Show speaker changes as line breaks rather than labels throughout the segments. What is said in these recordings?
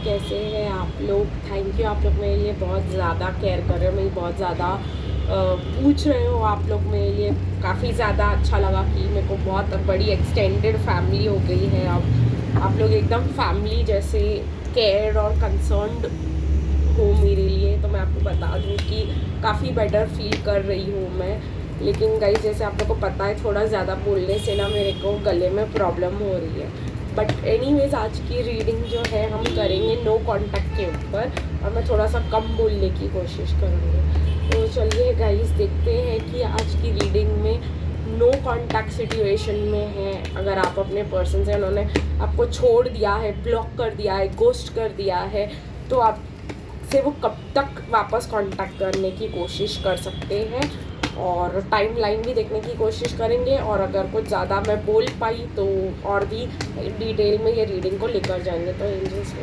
कैसे हैं आप लोग। थैंक यू, आप लोग मेरे लिए बहुत ज़्यादा केयर कर रहे हो, मेरी बहुत ज़्यादा पूछ रहे हो आप लोग मेरे लिए। काफ़ी ज़्यादा अच्छा लगा कि मेरे को बहुत बड़ी एक्सटेंडेड फैमिली हो गई है अब। आप लोग एकदम फैमिली जैसे केयर और कंसर्न्ड हो मेरे लिए। तो मैं आपको बता दूँ कि काफ़ी बेटर फील कर रही हूँ मैं। लेकिन गाइस, जैसे आप लोग को पता है, थोड़ा ज़्यादा बोलने से ना मेरे को गले में प्रॉब्लम हो रही है। बट एनीवेज़, आज की रीडिंग जो है हम करेंगे नो कांटेक्ट के ऊपर, और मैं थोड़ा सा कम बोलने की कोशिश करूँगी। तो चलिए गाइस, देखते हैं कि आज की रीडिंग में नो कांटेक्ट सिचुएशन में है। अगर आप अपने पर्सन से, उन्होंने आपको छोड़ दिया है, ब्लॉक कर दिया है, गोस्ट कर दिया है, तो आप से वो कब तक वापस कांटेक्ट करने की कोशिश कर सकते हैं, और टाइम लाइन भी देखने की कोशिश करेंगे। और अगर कुछ ज़्यादा मैं बोल पाई तो और भी डिटेल में ये रीडिंग को लेकर जाएंगे। तो एंजल्स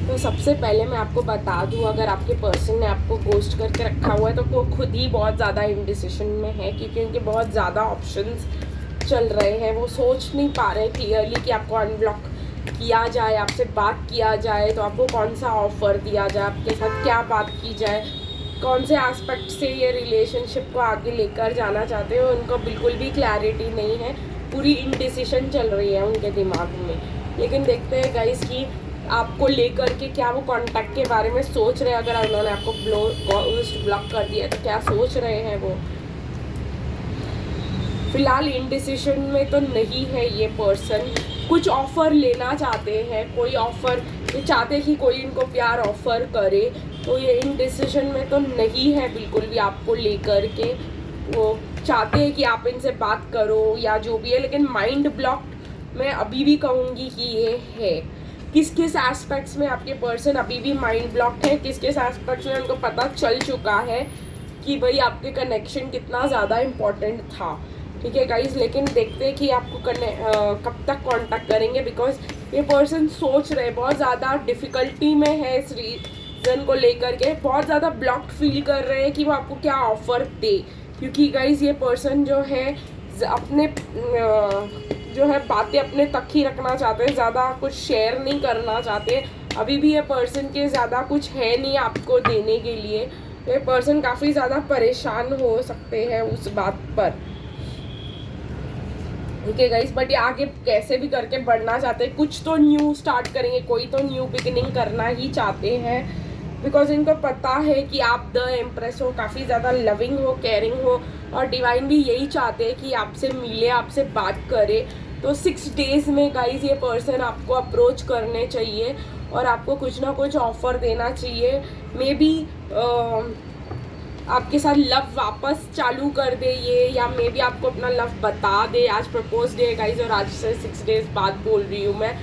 तो सबसे पहले मैं आपको बता दूं, अगर आपके पर्सन ने आपको गोस्ट करके रखा हुआ है तो वो खुद ही बहुत ज़्यादा इंडिसिशन में है, क्योंकि उनके बहुत ज़्यादा ऑप्शंस चल रहे हैं। वो सोच नहीं पा रहे क्लियरली कि आपको अनब्लॉक किया जाए, आपसे बात किया जाए तो आपको कौन सा ऑफ़र दिया जाए, आपके साथ क्या बात की जाए, कौन से एस्पेक्ट से ये रिलेशनशिप को आगे लेकर जाना चाहते हो। उनको बिल्कुल भी क्लैरिटी नहीं है, पूरी इंडिसिशन चल रही है उनके दिमाग में। लेकिन देखते हैं गाइस कि आपको लेकर के क्या वो कांटेक्ट के बारे में सोच रहे हैं। अगर उन्होंने आपको ब्लॉक कर दिया तो क्या सोच रहे हैं वो। फिलहाल इनडिसिशन में तो नहीं है ये पर्सन। कुछ ऑफ़र लेना चाहते हैं, कोई ऑफ़र ये चाहते हैं कि कोई इनको प्यार ऑफ़र करे। तो ये इनडिसिशन में तो नहीं है बिल्कुल भी आपको लेकर के। वो चाहते हैं कि आप इनसे बात करो या जो भी है, लेकिन माइंड ब्लॉक मैं अभी भी कहूँगी कि ये है। किस किस एस्पेक्ट्स में आपके पर्सन अभी भी माइंड ब्लॉक्ड है, किस किस एस्पेक्ट्स में उनको पता चल चुका है कि भाई आपके कनेक्शन कितना ज़्यादा इम्पोर्टेंट था। ठीक है गाइज, लेकिन देखते हैं कि आपको कब तक कांटेक्ट करेंगे, बिकॉज ये पर्सन सोच रहे, बहुत ज़्यादा डिफ़िकल्टी में है इस रीज़न को लेकर के, बहुत ज़्यादा ब्लॉक्ड फील कर रहे हैं कि वो आपको क्या ऑफ़र दे। क्योंकि गाइज ये पर्सन जो है अपने जो है बातें अपने तक ही रखना चाहते हैं, ज़्यादा कुछ शेयर नहीं करना चाहते। अभी भी ये पर्सन के ज़्यादा कुछ है नहीं आपको देने के लिए। ये पर्सन काफ़ी ज़्यादा परेशान हो सकते हैं उस बात पर। ओके गाइस, बट ये आगे कैसे भी करके बढ़ना चाहते हैं, कुछ तो न्यू स्टार्ट करेंगे, कोई तो न्यू बिगिनिंग करना ही चाहते हैं। बिकॉज इनको पता है कि आप द एम्प्रेस हो, काफ़ी ज़्यादा लविंग हो, केयरिंग हो, और डिवाइन भी यही चाहते हैं कि आपसे मिले, आपसे बात करे। तो 6 डेज़ में गाइज ये पर्सन आपको अप्रोच करने चाहिए और आपको कुछ ना कुछ ऑफ़र देना चाहिए। मे बी आपके साथ लव वापस चालू कर दे ये, या मे बी आपको अपना लव बता दे। आज प्रपोज डे है गाइज, और आज से 6 डेज़ बाद बोल रही हूँ मैं।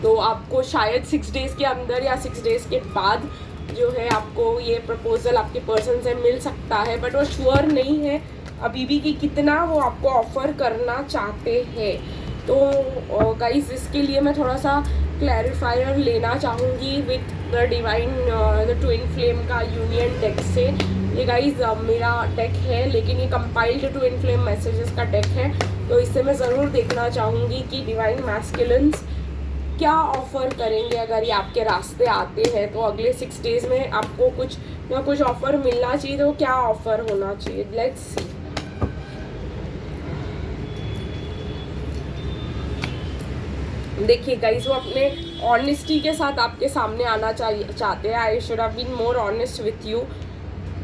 तो आपको शायद 6 डेज़ के अंदर या 6 डेज़ के बाद जो है आपको ये प्रपोजल आपके पर्सन से मिल सकता है। बट वो श्योर नहीं है अभी भी कि कितना वो आपको ऑफ़र करना चाहते हैं। तो गाइस, इसके लिए मैं थोड़ा सा क्लैरिफायर लेना चाहूँगी with the divine the twin flame का यूनियन डेक से। ये गाइस मेरा डेक है, लेकिन ये कंपाइल्ड ट्विन फ्लेम मैसेजेस का डेक है। तो इससे मैं ज़रूर देखना चाहूँगी कि डिवाइन मैस्कुलिन्स क्या ऑफ़र करेंगे। अगर ये आपके रास्ते आते हैं तो अगले 6 डेज़ में आपको कुछ ना कुछ ऑफ़र मिलना चाहिए। तो क्या ऑफ़र होना चाहिए, लेट्स सी। देखिए गाइस, वो अपने ऑनेस्टी के साथ आपके सामने आना चाहते हैं। I should have been more honest with you.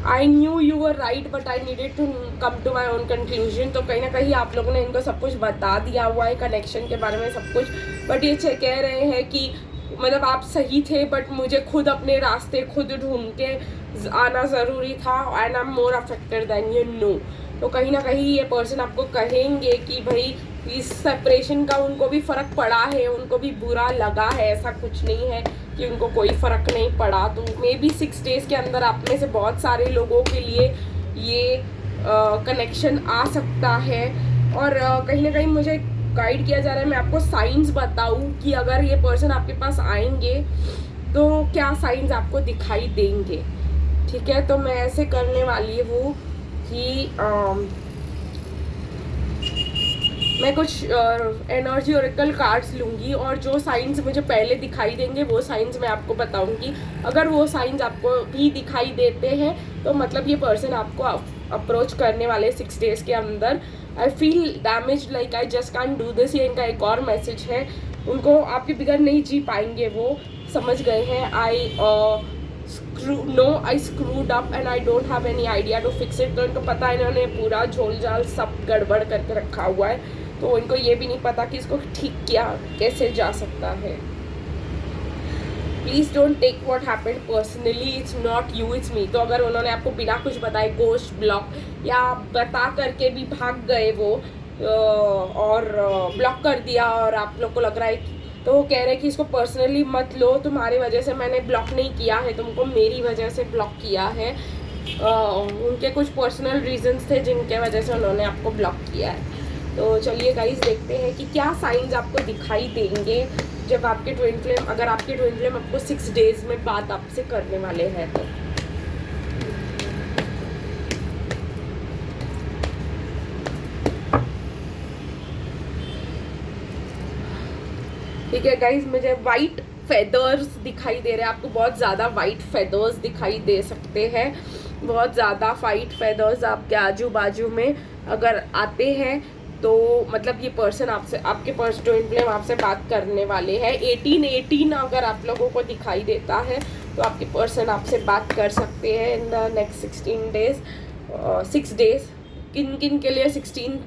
I knew you were right, but I needed to come to my own conclusion. तो कहीं ना कहीं आप लोगों ने इनको सब कुछ बता दिया हुआ है, कनेक्शन के बारे में सब कुछ। बट ये कह रहे हैं कि मतलब आप सही थे, बट मुझे खुद अपने रास्ते खुद ढूंढ के आना ज़रूरी था, and I am more affected than you know. तो कहीं ना कहीं ये पर्सन आपको कहेंगे कि भाई इस सेपरेशन का उनको भी फ़र्क पड़ा है, उनको भी बुरा लगा है। ऐसा कुछ नहीं है कि उनको कोई फ़र्क नहीं पड़ा। तो मे बी 6 डेज़ के अंदर आप में से बहुत सारे लोगों के लिए ये कनेक्शन आ सकता है। और कहीं ना कहीं मुझे गाइड किया जा रहा है, मैं आपको साइंस बताऊं कि अगर ये पर्सन आपके पास आएंगे तो क्या साइंस आपको दिखाई देंगे। ठीक है, तो मैं ऐसे करने वाली हूँ कि मैं कुछ एनर्जी ओरेकल कार्ड्स लूँगी और जो साइंस मुझे पहले दिखाई देंगे वो साइंस मैं आपको बताऊँगी। अगर वो साइंस आपको भी दिखाई देते हैं तो मतलब ये पर्सन आपको अप्रोच करने वाले 6 डेज़ के अंदर। I feel damage, like I just can do this. ये इनका एक और मैसेज है, उनको आपके बगैर नहीं जी पाएंगे, वो समझ गए हैं। I screwed up and I don't have any idea to fix it. तो इनको पता है इन्होंने पूरा झोल झाल सब गड़बड़ करके रखा हुआ है, तो इनको ये भी नहीं पता कि इसको ठीक किया कैसे जा सकता है। Please don't take what happened personally, it's not you, it's me. तो अगर उन्होंने आपको बिना कुछ बताए गोस्ट ब्लॉक या बता करके भी भाग गए वो और ब्लॉक कर दिया और आप लोग को लग रहा है, तो वो कह रहे हैं कि इसको पर्सनली मत लो, तुम्हारी वजह से मैंने ब्लॉक नहीं किया है, तुमको मेरी वजह से ब्लॉक किया है। उनके कुछ पर्सनल रीजंस थे जिनके वजह से उन्होंने आपको ब्लॉक किया है। तो चलिए गाइस देखते हैं कि क्या साइंस आपको दिखाई देंगे जब आपके ट्विन फ्लेम, अगर आपके ट्विन फ्लेम आपको 6 डेज में बात आपसे करने वाले हैं तो। ठीक है गाइज, मुझे वाइट फेदर्स दिखाई दे रहे हैं। आपको बहुत ज़्यादा वाइट फेदर्स दिखाई दे सकते हैं, बहुत ज़्यादा वाइट फेदर्स आपके आजू बाजू में अगर आते हैं तो मतलब ये पर्सन आपसे, आपके पर्सन ट्विन फ्लेम आपसे बात करने वाले हैं। 18 अगर आप लोगों को दिखाई देता है तो आपके पर्सन आपसे बात कर सकते हैं in the next 16 days 6 days. किन किन के लिए 16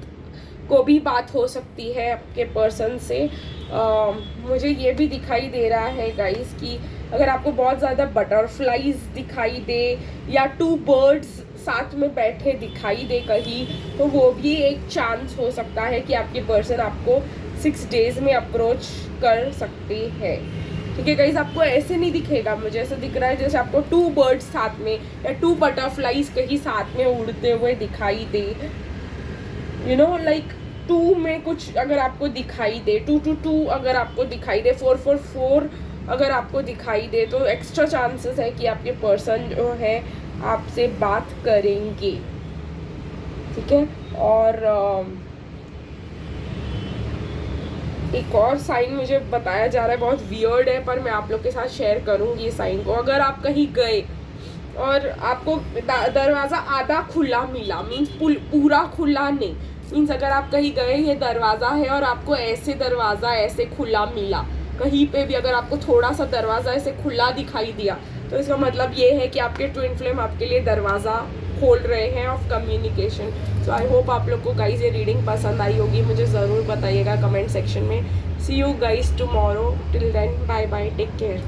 को भी बात हो सकती है आपके पर्सन से। मुझे ये भी दिखाई दे रहा है गाइस कि अगर आपको बहुत ज़्यादा बटरफ्लाईज दिखाई दे या 2 बर्ड्स साथ में बैठे दिखाई दे कहीं, तो वो भी एक चांस हो सकता है कि आपके पर्सन आपको 6 डेज में अप्रोच कर सकते हैं। ठीक है गाइस, आपको ऐसे नहीं दिखेगा, मुझे ऐसा दिख रहा है जैसे आपको 2 बर्ड्स साथ में या 2 बटरफ्लाईज कहीं साथ में उड़ते हुए दिखाई दे। यू नो लाइक 2 में कुछ अगर आपको दिखाई दे, 2 अगर आपको दिखाई दे, 4 अगर आपको दिखाई दे, तो एक्स्ट्रा चांसेस है कि आपके पर्सन जो है आपसे बात करेंगे। ठीक है, और एक और साइन मुझे बताया जा रहा है, बहुत वियर्ड है पर मैं आप लोग के साथ शेयर करूंगी इस साइन को। अगर आप कहीं गए और आपको दरवाज़ा आधा खुला मिला, मीन्स पूरा खुला नहीं, मीन्स अगर आप कहीं गए, ये दरवाज़ा है और आपको ऐसे दरवाज़ा ऐसे खुला मिला, कहीं पे भी अगर आपको थोड़ा सा दरवाज़ा ऐसे खुला दिखाई दिया, तो इसका मतलब ये है कि आपके ट्विन फ्लेम आपके लिए दरवाज़ा खोल रहे हैं of communication. So I hope आप लोग को गाइज ये रीडिंग पसंद आई होगी, मुझे ज़रूर बताइएगा कमेंट सेक्शन में। See you guys tomorrow, till then bye bye, take care.